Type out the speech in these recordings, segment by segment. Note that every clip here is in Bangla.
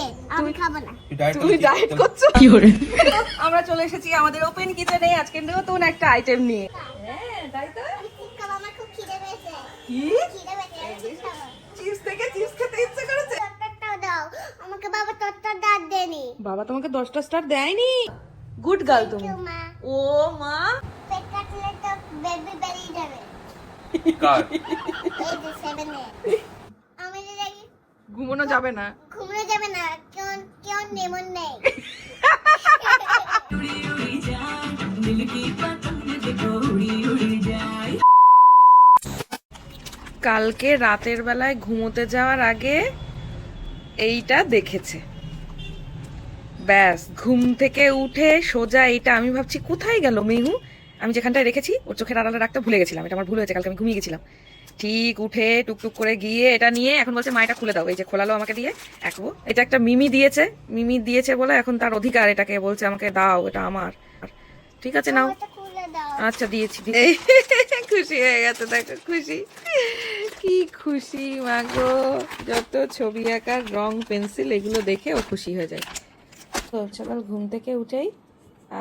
ডায়েট, আমি খাবো না। তুমি ডায়েট করছো কি করে? আমরা চলে এসেছি আমাদের ওপেন কিচেনে আজকে নতুন একটা আইটেম নিয়ে। হ্যাঁ তাই তো। আমি চিপস খাবো, আমার খুব খিদে পেয়েছে। কি খিদে পেয়েছে, আমি চিপস খাবো। চিপস থেকে চিপস খেতে ইচ্ছে করেছে? তরকারিটাও দাও, আমাকে বাবা তরকারি দাঁত দেয়নি। বাবা তোমাকে 10টা স্টার দেয়নি? গুড গার্ল তুমি। কেউ মা, ও মা, পেট কাটলে তো বেবি বেরিয়ে যাবে। কার এই যে 7 এ। আমি যদি ঘুমানো যাবে না। ঘুমরে যাবে না, কেউ কেউ নেমন নেই। কালকে রাতের বেলায় ঘুমোতে যাওয়ার আগে এইটা দেখেছে, ব্যাস ঘুম থেকে উঠে সোজা এইটা। আমি ভাবছি কোথায় গেল মেহু, আমি যেখানটায় রেখেছি ওর চোখের আড়ালে রাখতে ভুলে গেছিলাম, এটা আমার ভুল হয়েছে, কালকে আমি ঘুমিয়ে গেছিলাম। ঠিক উঠে টুকটুক করে গিয়ে এটা নিয়ে এখন বলছে মা এটা খুলে দাও। এই যে খোলালো আমাকে দিয়ে একবো, এটা একটা মিমি দিয়েছে বলে এখন তার অধিকার, এটাকে বলছে আমাকে দাও, এটা আমার। ঠিক আছে নাও, ওটা খুলে দাও। আচ্ছা দিয়েছি। এই খুশি হয়ে গেছে, দেখো খুশি, কি খুশি মাগো। যত ছবি আঁকার রং পেন্সিল এগুলো দেখে ও খুশি হয়ে যায়। তো সকাল ঘুম থেকে উঠেই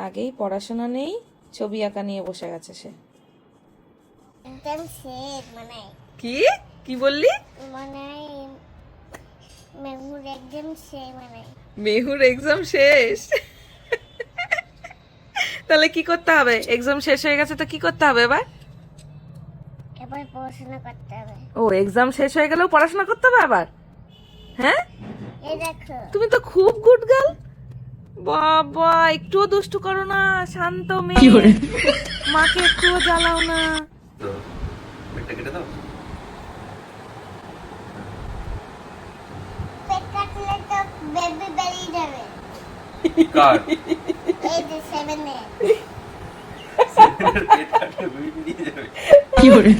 আগেই পড়াশোনা নেই, ছবি আঁকা নিয়ে বসে গেছে সে। একদম শেষ মানে কি কি বললি? মানে মেমুর একদম শেষ মানে মেহুর এক্সাম শেষ? তাহলে কি করতে হবে? এক্সাম শেষ হয়ে গেছে তো কি করতে হবে এবার? এবার পড়াশোনা করতে হবে। ও এক্সাম শেষ হয়ে গেলেও পড়াশোনা করতে হবে আবার? হ্যাঁ, এই দেখো তুমি তো খুব গুড গার্ল। বাবা একটুও দুষ্টু করো না, শান্ত মেয়ে, মাকে একটুও জ্বালাও না। তো পেটটা কেটে দাও। পেট কাটলে তো বেবি বেরিয়ে যাবে। কার এই যে 7 এ। পেট কাটলে বেবি বেরিয়ে যাবে। কি করে?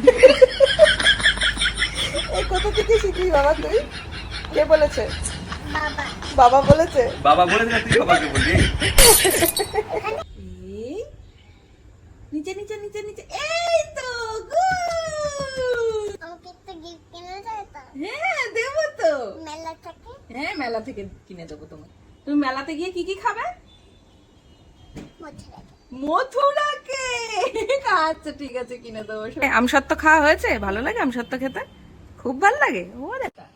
এই কোথা থেকে শিখলি বাবা তুই? কে বলেছে? বাবা বাবা বলেছে? বাবা বলেছে না, তুই বাবাকে বললি? এই, নিচে নিচে নিচে নিচে, এই তো গুড। আমাকে একটা গিফট কিনে দেয় তো হ্যাঁ দেবো তো। মেলা থেকে। হ্যাঁ মেলা থেকে কিনে দেবো তোমার। তুমি মেলাতে গিয়ে কি কি খাবে? মথুরা মথুরাকে। আচ্ছা ঠিক আছে কিনে দেবো। আমসত্ত্ব খাওয়া হয়েছে? ভালো লাগে আমসত্ত্ব খেতে? খুব ভালো লাগে। ও দেখা,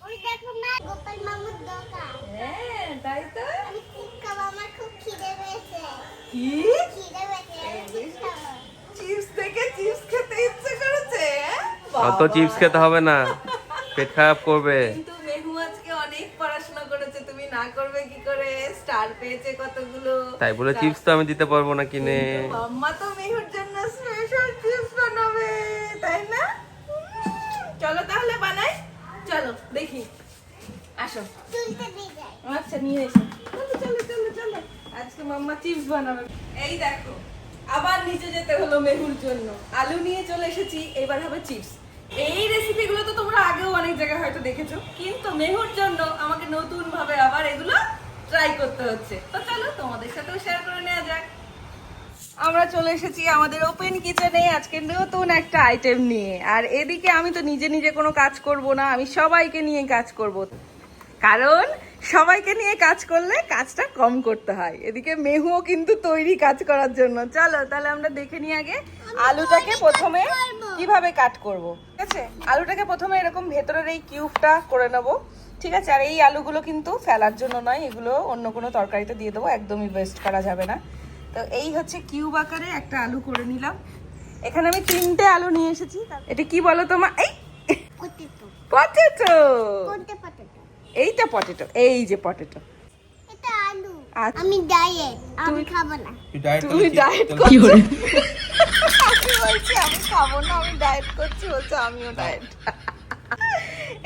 ওই দেখো মা, গোপাল মামুর দোকান। হ্যাঁ তাই তো। আমি চিপস খাবো, আমার খুব খিদে পেয়েছে। কি খিদে পেয়েছে, আমি চিপস খাবো। চিপস থেকে চিপস খেতে ইচ্ছে করেছে? অত চিপস খেতে হবে না, পেট খারাপ করবে। কিন্তু মেহু আজকে অনেক পড়াশোনা করেছে, তুমি না করবে কি করে? স্টার পেয়েছে কতগুলো। তাই বলে চিপস তো আমি দিতে পারবো না কিনে। কিন্তু মাম্মা তো মেহুর জন্য স্পেশাল চিপস বানাবে, তাই না? চলো তাহলে বানাই, চলো দেখি, আসো। তুলতে দিয়ে যায়। আচ্ছা নিয়ে এসো, চলো চলো চলো চলো। আজকে মাম্মা চিপস বানাবে। এই দেখো আবার নিচে যেতে হলো মেহুর জন্য। আলু নিয়ে চলে এসেছি, এবার হবে চিপস। এই রেসিপিগুলো তো তোমরা আগেও অনেক জায়গায় হয়তো দেখেছো, কিন্তু মেহুর জন্য আমাকে নতুন ভাবে আবার এগুলো ট্রাই করতে হচ্ছে। তো চলো তোমাদের সাথেও শেয়ার করে নেওয়া যাক। আমরা চলে এসেছি আমাদের ওপেন কিচেনে আজকে নতুন একটা আইটেম নিয়ে। আর এদিকে আমি তো নিজে নিজে কোনো কাজ করব না, আমি সবাইকে নিয়ে কাজ করব, কারণ সবাইকে নিয়ে কাজ করলে কাজটা কম করতে হয়। এদিকে মেহুও কিন্তু তৈরি কাজ করার জন্য। চলো তাহলে আমরা দেখে নিই আগে আলুটাকে প্রথমে কিভাবে কাট করব। ঠিক আছে, আলুটাকে প্রথমে এরকম ভেতরের এই কিউবটা করে নেব। ঠিক আছে, আর এই আলুগুলো কিন্তু ফেলার জন্য নয়, এগুলো অন্য কোনো তরকারিতে দিয়ে দেবো, একদমই ওয়েস্ট করা যাবে না। তো এই হচ্ছে কিউব আকারে একটা আলু করে নিলাম। এখানে আমি 3টে আলু নিয়ে এসেছি। এটা কি বলো তোমার? এই পটেটো। পটেটো। কোনটা পটেটো? এইটা পটেটো, এই যে পটেটো। এটা আলু। আচ্ছা। আমি ডায়েট, আমি খাবো না। তুমি ডায়েট করছো? আমি বলছি আমি খাবো না, আমি ডায়েট করছি, বলছো আমিও ডায়েট।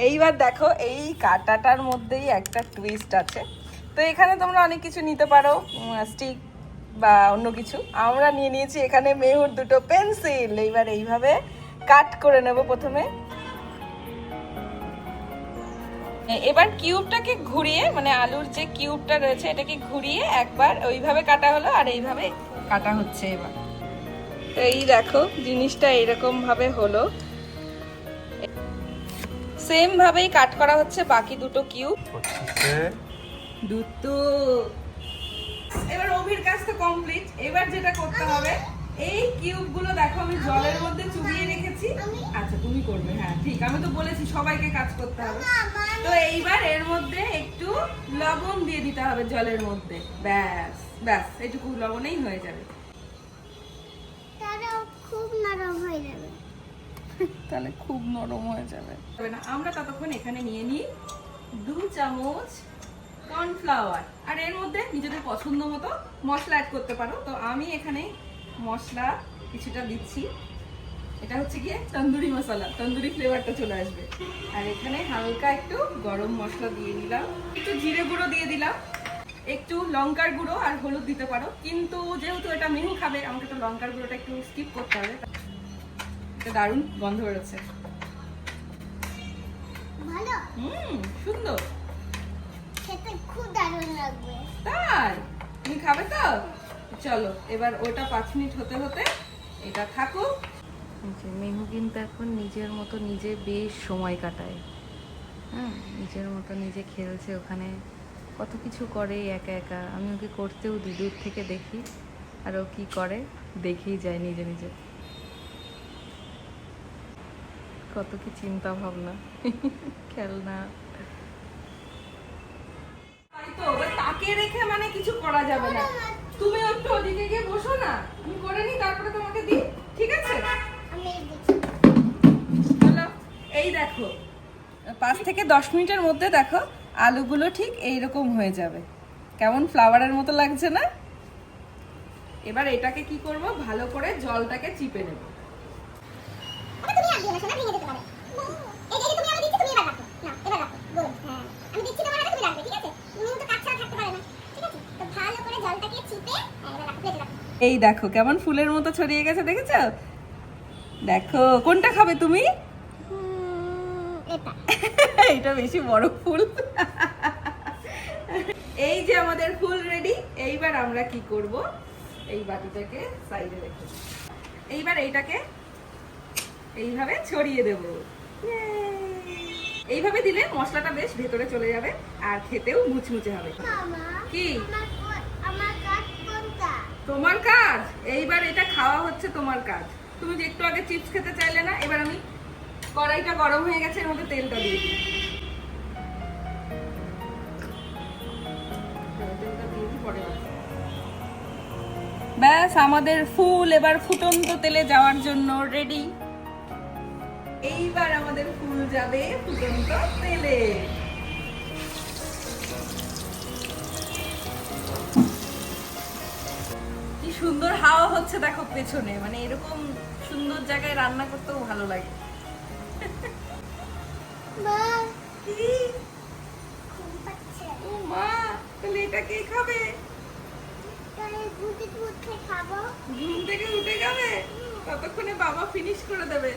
এইবার দেখো এই কাটাটার মধ্যেই একটা টুইস্ট আছে। তো এখানে তোমরা অনেক কিছু নিতে পারো, স্টিক বা অন্য কিছু। আমরা নিয়ে নিয়েছি এখানে মেহুর 2টো পেন্সিল। এইবার এইভাবে কাট করে নেব প্রথমে। এবার কিউবটাকে ঘুরিয়ে, মানে আলুর যে কিউবটা রয়েছে এটাকে ঘুরিয়ে একবার ওইভাবে কাটা হলো, আর এইভাবে কাটা হচ্ছে এবার। তো এই দেখো জিনিসটা এরকম ভাবে হলো। সেম ভাবেই কাট করা হচ্ছে বাকি দুটো কিউব। হচ্ছে দুটো। এবার অভির কাজ তো কমপ্লিট। এবার যেটা করতে হবে, এই কিউবগুলো দেখো আমি জলের মধ্যে চুবিয়ে রেখেছি। আচ্ছা তুমি করবে, হ্যাঁ ঠিক, আমি তো বলেছি সবাইকে কাজ করতে হবে। তো এইবার এর মধ্যে একটু লবণ দিয়ে দিতে হবে জলের মধ্যে, ব্যাস ব্যাস এইটুকু লবণেই হয়ে যাবে। তারা খুব নরম হয়ে যাবে। তাহলে খুব নরম হয়ে যাবে। আমরা ততক্ষণ এখানে নিয়ে নিই 2 চামচ কর্নফ্লাওয়ার, আর এর মধ্যে নিজেদের পছন্দ মতো মশলা অ্যাড করতে পারো। তো আমি এখানে মশলা কিছুটা দিচ্ছি, এটা হচ্ছে গিয়ে তন্দুরি মশলা, তন্দুরি ফ্লেভারটা চলে আসবে। আর এখানে হালকা একটু গরম মশলা দিয়ে দিলাম, একটু জিরে গুঁড়ো দিয়ে দিলাম, একটু লঙ্কার গুঁড়ো আর হলুদ দিতে পারো, কিন্তু যেহেতু এটা মেহু খাবে আমাকে তো লঙ্কার গুঁড়োটা একটু স্কিপ করতে হবে। এটা দারুণ গন্ধ বেরোচ্ছে। ভালো, সুন্দর, খেতে খুব দারুণ লাগবে। তাই তুমি খাবে তো? চলো এবার ওটা 5 মিনিট হতে হতে এটা থাকুক। মেহু কিন্তু এখন নিজের মতো নিজে বেশ সময় কাটায়, হ্যাঁ নিজের মতো নিজে খেলছে, ওখানে কত কিছু করে একা একা। আমি ওকে করতেও দিই, দূর থেকে দেখি আর ও কি করে দেখেই যায় নিজে নিজে। কত কি চিন্তা ভাবনা, খেলনা। তাই তো, এবার তাকে রেখে মানে কিছু করা যাবে না। তুমি একটু ওদিকে গিয়ে বসো না, আমি করে নিই তারপরে তোমাকে দিই, ঠিক আছে? আমি দেখি। হলো, এই দেখো 5 থেকে 10 মিনিটের মধ্যে দেখো আলুগুলো ঠিক এইরকম হয়ে যাবে, কেমন ফ্লাওয়ারের মতো লাগছে না? এবার এটাকে কি করব, ভালো করে জলটাকে চিপে নেব। তুমি আর দিও না, সোনা ভেঙে যেতে পারে। এই যে তুমি আমি দিচ্ছি, তুমি এবার রাখো। না, এবার রাখো। গুড, হ্যাঁ। আমি দিচ্ছি তোমার আগে, তুমি রাখবে, ঠিক আছে? তুমি তো কাজ ছাড়া থাকতে পারে না, ঠিক আছে? তো ভালো করে জলটাকে চিপে এবার রাখো, প্লেটে রাখো। এই দেখো কেমন ফুলের মতো ছড়িয়ে গেছে, দেখেছো? দেখো কোনটা খাবে তুমি? এটা। এটা বেশি বড় ফুল। এই যে আমাদের ফুল রেডি। এইবার আমরা কি করব, এই বাটিটাকে সাইডে রেখে দিই। এইবার এইটাকে এইভাবে ছড়িয়ে দেব। এইভাবে দিলে মশলাটা বেশ ভেতরে চলে যাবে আর খেতেও মুচমুচে হবে। মামা, কি আমার কাজ কোনটা? তোমার কাজ? এইবার এটা খাওয়া হচ্ছে তোমার কাজ। তুমি যে একটু আগে চিপস খেতে চাইলে না, এবার আমি কড়াইটা গরম হয়ে গেছে, এর মধ্যে তেলটা দিয়ে দিই। ব্যাস আমাদের ফুল এবার ফুটন্ত তেলে যাওয়ার জন্য রেডি। এইবার আমাদের ফুল যাবে ফুটন্ত তেলে। কি সুন্দর হাওয়া হচ্ছে দেখো পেছনে, মানে এরকম সুন্দর জায়গায় রান্না করতেও ভালো লাগে। মা, কি? ঘুম পাচ্ছে। ও মা, তাহলে এটা কে খাবে? তাহলে ঘুটে ঘুটে খাবো। ঘুম থেকে উঠে যাবে, ততক্ষণে বাবা ফিনিশ করে দেবে।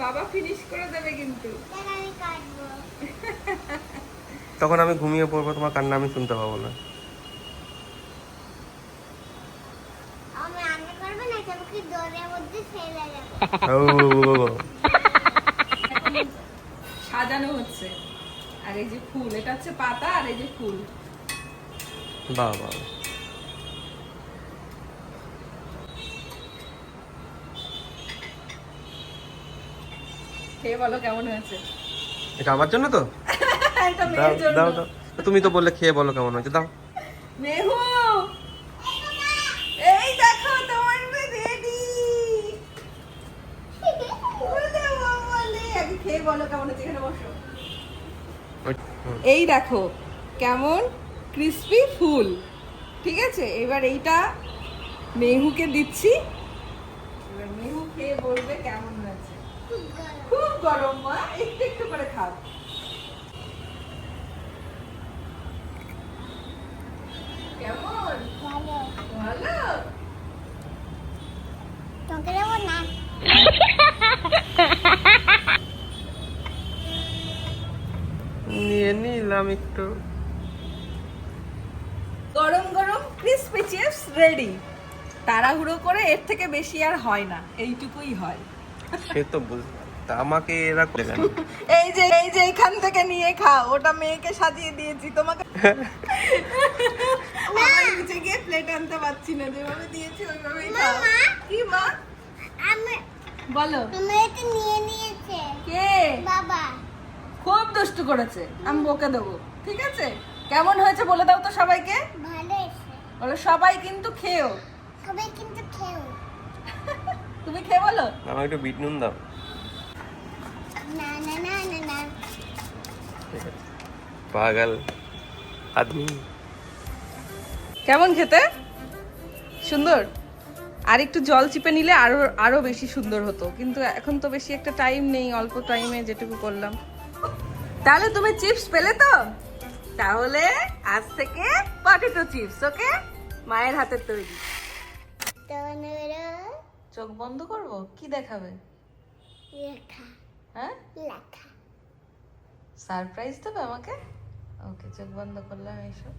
বাবা ফিনিশ করে দেবে কিন্তু। তাহলে আমি কাটবো। তখন আমি ঘুমিয়ে পড়বো, তোমার কান্না আমি শুনতে পাবো না। আমি রান্না করবো না, তোমাকে দরের মধ্যে ফেলে যাবো। ও এখন সাজানো হচ্ছে। আর এই যে ফুল, এটা হচ্ছে পাতা, আর এই যে ফুল। বাহ বাহ, খেয়ে বলো কেমন হয়েছে। এটা আমার জন্য তো? এটা দাও মেয়ের জন্য। দাও দাও, তুমি তো বললে খেয়ে বলো কেমন হয়েছে, দাও। মেহু, এই দেখো তোমার রেডি। আগে খেয়ে বলো কেমন হয়েছে, এখানে বসো। এই দেখো কেমন ক্রিস্পি ফুল, ঠিক আছে? এবার এইটা মেহুকে দিচ্ছি, এবার মেহু খেয়ে বলবে কেমন হয়েছে। খুব গরম মা, একটু একটু করে খাও। কেমন? ভালো। ভালো। তোমাকে দেবো না। নিয়ে নিলাম একটু। গরম গরম ক্রিসপি চিপস রেডি। তাড়াহুড়ো করে এর থেকে বেশি আর হয় না, এইটুকুই হয়। সে তো বুঝলাম। তা আমাকে এরা করে কেন? এই যে এখান থেকে নিয়ে খাও, ওটা মেয়েকে সাজিয়ে দিয়েছি তোমাকে। আমার নিচে গিয়ে প্লেট আনতে পারছি না, যেভাবে দিয়েছি ওইভাবেই খাও। মা। কি মা? আমি বলো। আমার এটা নিয়ে নিয়েছে কে? বাবা। খুব দুষ্টু করেছে, আমি বকে দেবো, ঠিক আছে? কেমন হয়েছে বলে দাও তো সবাইকে। ভালো এসে বলো সবাই কিন্তু খেও। সবাই কিন্তু খেও। তুমি খেয়ে বলো। আমাকে একটু বিট নুন দাও। না না না না না। ঠিক আছে। পাগল আদমি। কেমন খেতে? সুন্দর? আর একটু জল চিপে নিলে আরো বেশি সুন্দর হতো, কিন্তু এখন তো বেশি একটা টাইম নেই, অল্প টাইমে যেটুকু করলাম। তাহলে তুমি চিপস পেলে তো? তাহলে আজ থেকে পটেটো চিপস, ওকে? মায়ের হাতের তৈরি। তোমরা চোখ বন্ধ করবো, কি দেখাবে? লেখা হ্যাঁ, লেখা। সারপ্রাইজ দেবে আমাকে? ওকে, চোখ বন্ধ করলাম। এইসব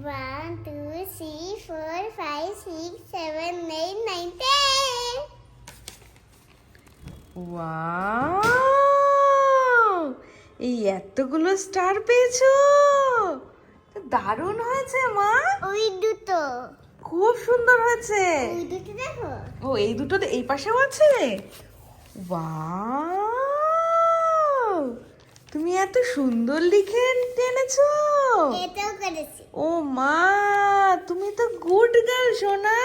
1 2 3 4 5 6 7 8 9 10। ওয়াও, এই এতগুলো স্টার পেয়েছো, তো দারুণ হয়েছে মা। ওই দুটো, খুব সুন্দর হয়েছে। ওই দুটো দেখো। ও, এই দুটো এই পাশেও আছে। ওয়াও, তুমি এত সুন্দর লিখে এনেছো। এটাও করেছি। ও মা, তুমি তো গুড গার্ল সোনা।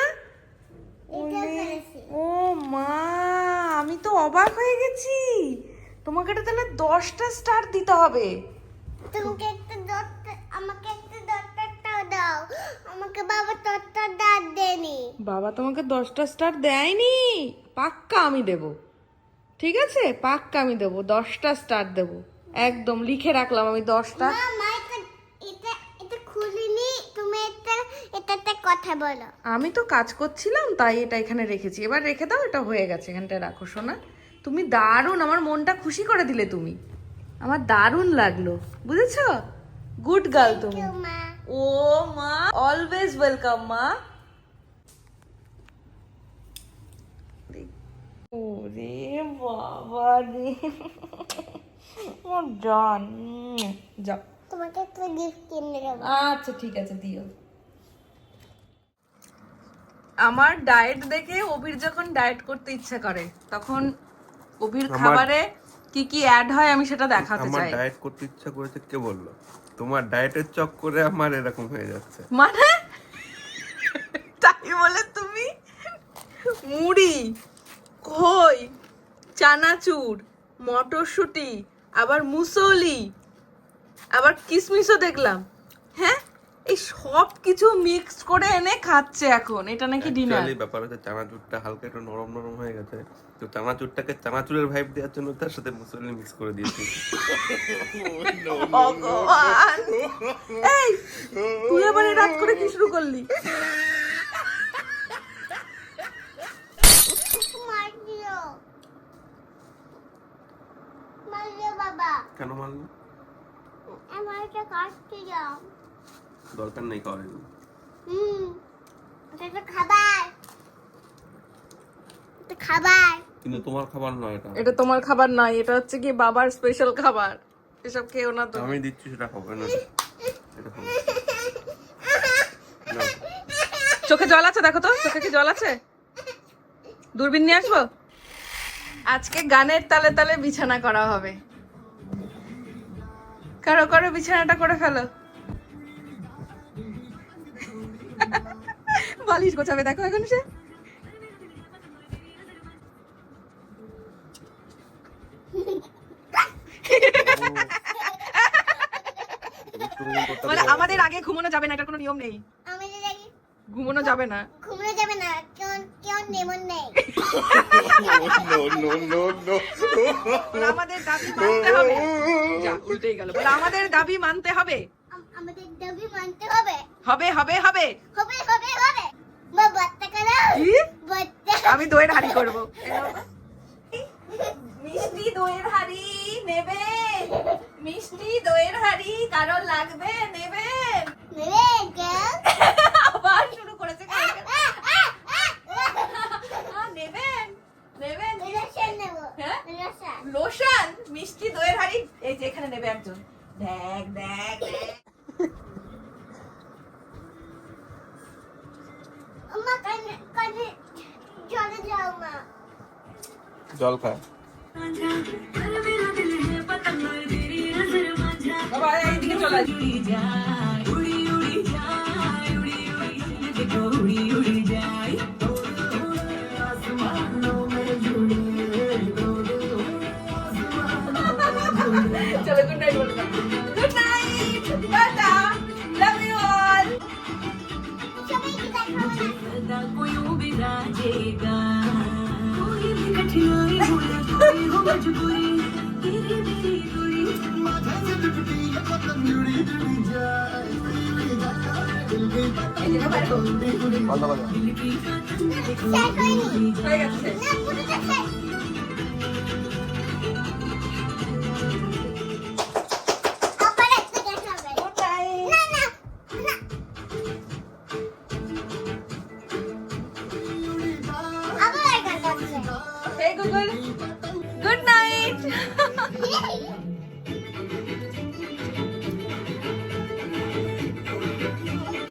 এটাও করেছি। ও মা, আমি তো অবাক হয়ে গেছি। তোমাকে এটা তাহলে 10টা স্টার দিতে হবে। তোমাকে একটা দত্তর, আমাকে একটা দত্তরটাও দাও। আমাকে বাবা দত্তর দাঁত দেয়নি। বাবা তোমাকে 10টা স্টার দেয়নি? পাক্কা আমি দেব, ঠিক আছে? পাক্কা আমি দেব, 10টা স্টার দেব, একদম লিখে রাখলাম আমি 10টা। মা এটা এটা এটা খুলিনি। তুমি এটাতে কথা বলো। আমি তো কাজ করছিলাম তাই এটা এখানে রেখেছি, এবার রেখে দাও, এটা হয়ে গেছে, এখানটা রাখো সোনা। তুমি দারুণ, আমার মনটা খুশি করে দিলে তুমি, আমার দারুণ লাগলো, বুঝেছো? গুড গার্ল তুমি। কেউ মা। ও মা, অলওয়েজ ওয়েলকাম মা। ওরে বাবা রে, জান, যাও। তোমাকে একটা গিফট কিনে দেবো। আচ্ছা ঠিক আছে, দিও। আমার ডায়েট দেখে অভির যখন ডায়েট করতে ইচ্ছা করে, তখন অভির খাবারে কি কি অ্যাড হয় আমি সেটা দেখাতে আমার চাই। ডায়েট করতে ইচ্ছা করেছে কে বললো? তোমার ডায়েটের চক্করে আমার এরকম হয়ে যাচ্ছে। মানে তাই বলে তুমি মুড়ি, খই, চানাচুর, মটরশুঁটি, আবার মুসলি, আবার কিশমিশও দেখলাম, হ্যাঁ, এই সব কিছু মিক্স করে এনে খাচ্ছে এখন। এটা নাকি ডিনার। Actually ব্যাপার হচ্ছে চানাচুরটা হালকা একটু নরম নরম হয়ে গেছে, তো চানাচুরটাকে চানাচুরের ভাইব দেওয়ার জন্য তার সাথে মুসলি মিক্স করে দিয়েছি। ভগবান, এই তুই আবার এই রাত করে কি শুরু করলি? মারিও মারিও বাবা। কেন মারলি? আমার একটা কাটতে যাও। দরকার নেই করেন। এটা তো খাবার। এটা খাবার। কিন্তু তোমার খাবার নয় এটা। এটা তোমার খাবার নয়, এটা হচ্ছে কি বাবার স্পেশাল খাবার। এসব খেও না তো। আমি দিচ্ছি সেটা হবে না। এটা হবে। নাও। চোখে জল আছে, দেখো তো চোখে কি জল আছে? দূরবীন নিয়ে আসবো? আজকে গানের তালে তালে বিছানা করা হবে। কারো কারো বিছানাটা করে ফেলো। বালিশ গোছাবে, দেখো এখন সে। মানে আমাদের আগে ঘুমানো যাবে না, এটা কোনো নিয়ম নেই। আমাদের আগে ঘুমানো যাবে না। ঘুমোনো যাবে না। কেউ নেমন নেই। বলে আমাদের দাবি মানতে হবে। যা, উল্টেই গেল। বলে আমাদের দাবি মানতে হবে। আমাদের দাবি মানতে হবে। হবে হবে হবে। হবে হবে হবে। মা বাচ্চা করো। কি? বাচ্চা। আমি দইয়ের হাঁড়ি করবো। মিষ্টি দইয়ের হাঁড়ি নেবে? মিষ্টি দইয়ের হাঁড়ি কারো লাগবে? নেবেন? নেবে কেউ? আবার শুরু করেছে। নেবেন? নেবেন? রসা নেবো। হ্যাঁ? রসা। মা কানে কানে চলে যাও মা। জল খা। বাবা এইদিকে চলে আসো। চলো গুড নাইট বলবো। Good night, tata, love you all. সবাইকে দেখাবো না। कोई भी राजेगा कोई भी कठिनाई भूले कोई हो मजबूरी तेरी मेरी दूरी এই যে বাইরে করো। বন্ধ করো। दिल की खातिर শেষ হয়নি। হয়ে গেছে। না পুরোটা শেষ। আবার একটা দেখাবে। Good night. না না না। আবার একটা আছে। Hey Google, good night.